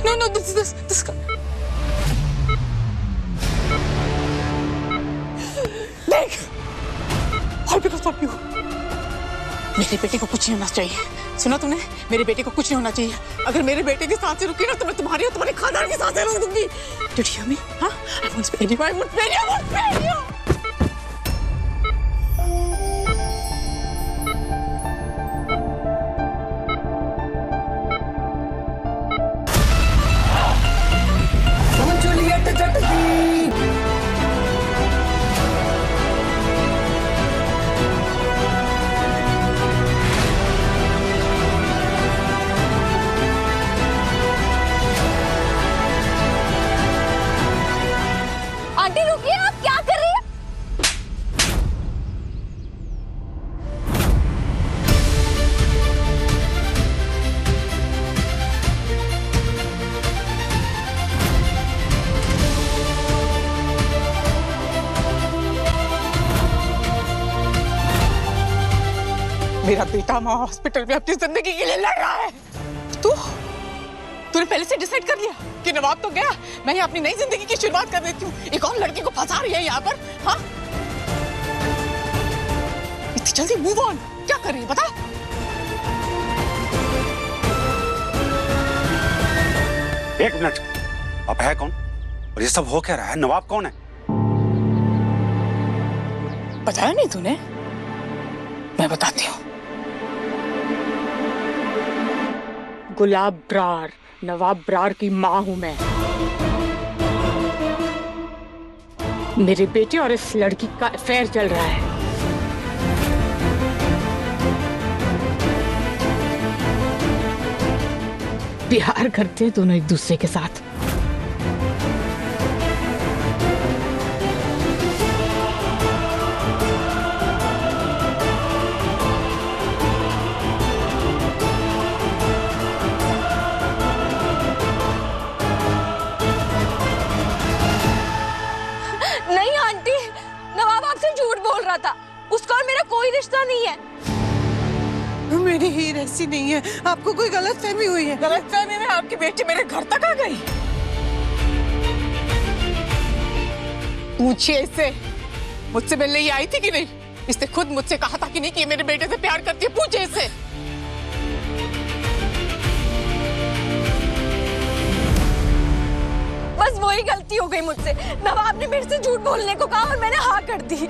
No, this देख, all because of you. मेरे बेटे को कुछ नहीं होना चाहिए। सुना तूने? मेरे बेटे को कुछ नहीं होना चाहिए। अगर मेरे बेटे की सांसें रुकी ना तो मैं तुम्हारी और तुम्हारे खानदान की सांसें रोक दूंगी। Did you hear me? हाँ? I won't spare you. I won't spare you. Aunty रुकिए, आप क्या कर रही हैं? मेरा बेटा वहां हॉस्पिटल में अपनी जिंदगी के लिए लड़ रहा है। तूने पहले से डिसाइड कर लिया कि नवाब तो गया, मैं अपनी नई जिंदगी की शुरुआत कर देती हूँ। एक और लड़की को फंसा रही है यहाँ पर। हाँ, इतनी जल्दी मूव ऑन क्या कर रही है बता? एक मिनट, अब है कौन और ये सब हो क्या रहा है? नवाब कौन है? बताया नहीं तूने? मैं बताती हूँ। गुलाब ब्रार, नवाब ब्रार की माँ हूं मैं। मेरे बेटे और इस लड़की का अफेयर चल रहा है। प्यार करते दोनों एक दूसरे के साथ। नहीं आंटी, नवाब आपसे झूठ बोल रहा था। उसका और मेरा कोई रिश्ता नहीं है। मेरी हीर ऐसी नहीं है, आपको कोई गलतफहमी हुई है। गलतफहमी में आपकी बेटी मेरे घर तक आ गई। पूछिए इससे, मुझसे मिलने ही आई थी कि नहीं? इसने खुद मुझसे कहा था कि नहीं कि ये मेरे बेटे से प्यार करती है। पूछिए इससे। बस वही गलती हो गई मुझसे। नवाब ने मेरे से झूठ बोलने को कहा और मैंने हाँ कर दी।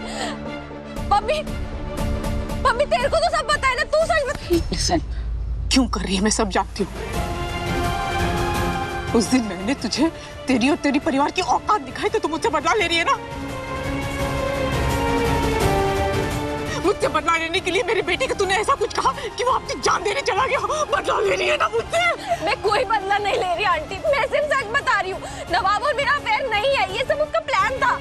मम्मी तेरे को तो सब पता है ना, तू सच बता। लिसन, क्यों कर रही है मैं सब जानती हूँ। उस दिन मैंने तुझे तेरी और तेरी परिवार की औकात दिखाई तो तू मुझसे बदला ले रही है ना। मुझसे बदला लेने के लिए मेरे बेटे को तूने ऐसा कुछ कहा कि वो अपनी जान देने चला गया। बदला ले रही है ना मुझसे। मैं कोई बदला नहीं ले रही आंटी, मैं सिर्फ सच बता रही हूँ। नवाब और मेरा अफेयर नहीं है, ये सब उसका प्लान था।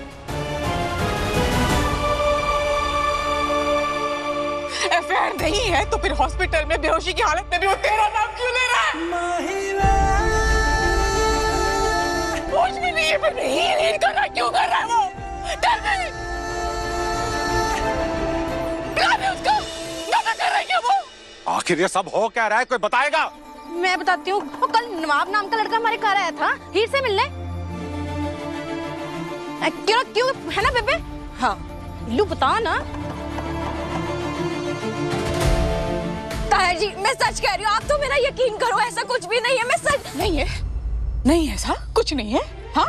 अफेयर नहीं है तो फिर हॉस्पिटल में बेहोशी की हालत में भी वो तेरा नाम क्यों ले रहा है? कुछ भी नहीं है, पर हीर कर रहा, क्यों कर रहा है वो? Tell me! उसको नाटक कर रहा है क्या वो? आखिर ये सब हो क्या रहा है? कोई बताएगा? मैं बताती हूँ। वो कल नवाब नाम का लड़का हमारे घर आया था हीर से मिलने। क्यों है ना बेबे? हाँ लू बता ना। ताया जी मैं सच कह रही हूँ, आप तो मेरा यकीन करो, ऐसा कुछ भी नहीं है। मैं सच नहीं है ऐसा कुछ नहीं है। हाँ,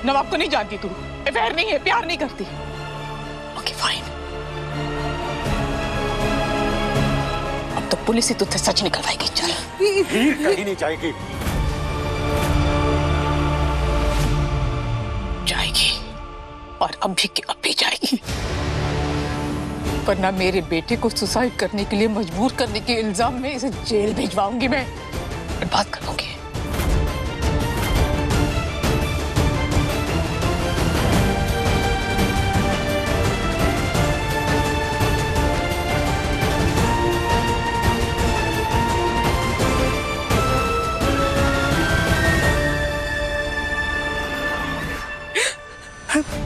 नवाब को नहीं जानती तू, अफेयर नहीं है, प्यार नहीं करती। ओके फाइन, अब तो पुलिस ही तुझसे सच निकलवाएगी। चल हीर कहीं नहीं जाएगी। जाएगी और अभी की अभी जाएगी, वरना मेरे बेटे को सुसाइड करने के लिए मजबूर करने के इल्जाम में इसे जेल भिजवाऊंगी मैं, और बात कर लूंगी।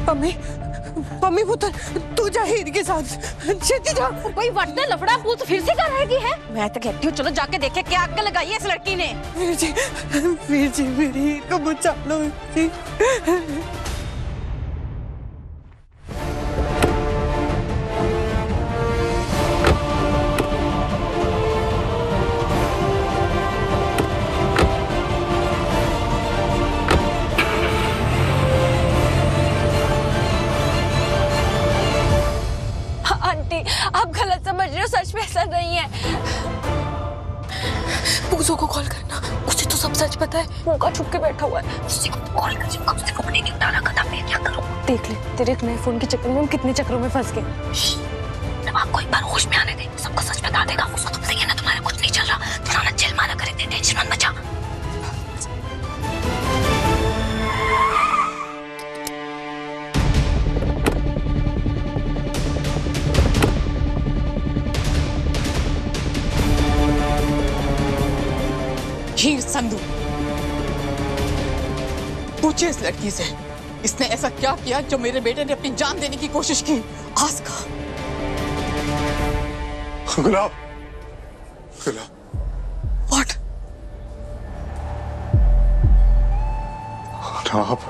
मम्मी मम्मी पुत्र तू जा हीर के साथ छेती जा। कोई वटने लफड़ा पूछ फिर से कर रहेगी है। मैं तो कहती हूँ चलो जाके देखे क्या आग लगाई है इस लड़की ने। वीर जी मेरी हीर को बचा लो वीर जी। आंटी आप गलत समझ रहे हो, सच में ऐसा नहीं है। पूजो को कॉल करना, उसे तो सब सच पता है। मुंह छुप के बैठा हुआ है, उसी को कॉल कर। कब से फोन नहीं उठाना, कदम मैं क्या करूं? देख ले तेरे एक नए फोन के चक्कर में हम कितने चक्करों में फंस गए। आपको एक बार होश में आने दे, सबको सच बता देगा। उसको तुम सही है ना, तुम्हारा कुछ नहीं चल रहा। थोड़ा ना चिल मारा करे, टेंशन मत मचा। हीर संधू, पूछे इस लड़की से इसने ऐसा क्या किया जो मेरे बेटे ने अपनी जान देने की कोशिश की। आज का गुलाब, गुलाब, व्हाट? गुलाब,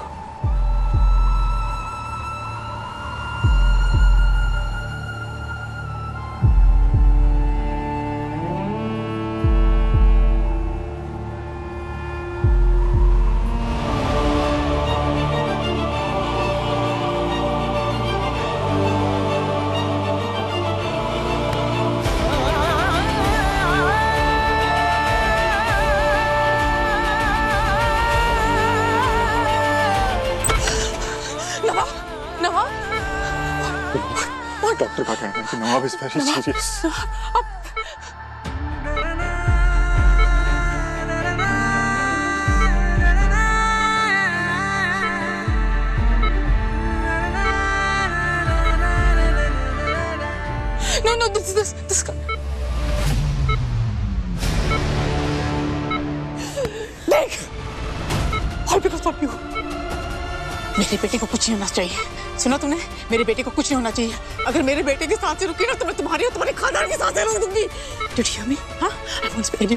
डॉक्टर का कहना है कि Nawab is very serious. No, this. देख, all because of you. मेरे बेटे को कुछ नहीं होना चाहिए। सुना तूने? मेरे बेटे को कुछ नहीं होना चाहिए। अगर मेरे बेटे की सांसें रुकी ना तो मैं तुम्हारी और तुम्हारे खानदान की सांसें रोक दूंगी। Did you hear me? हाँ? I won't spare you.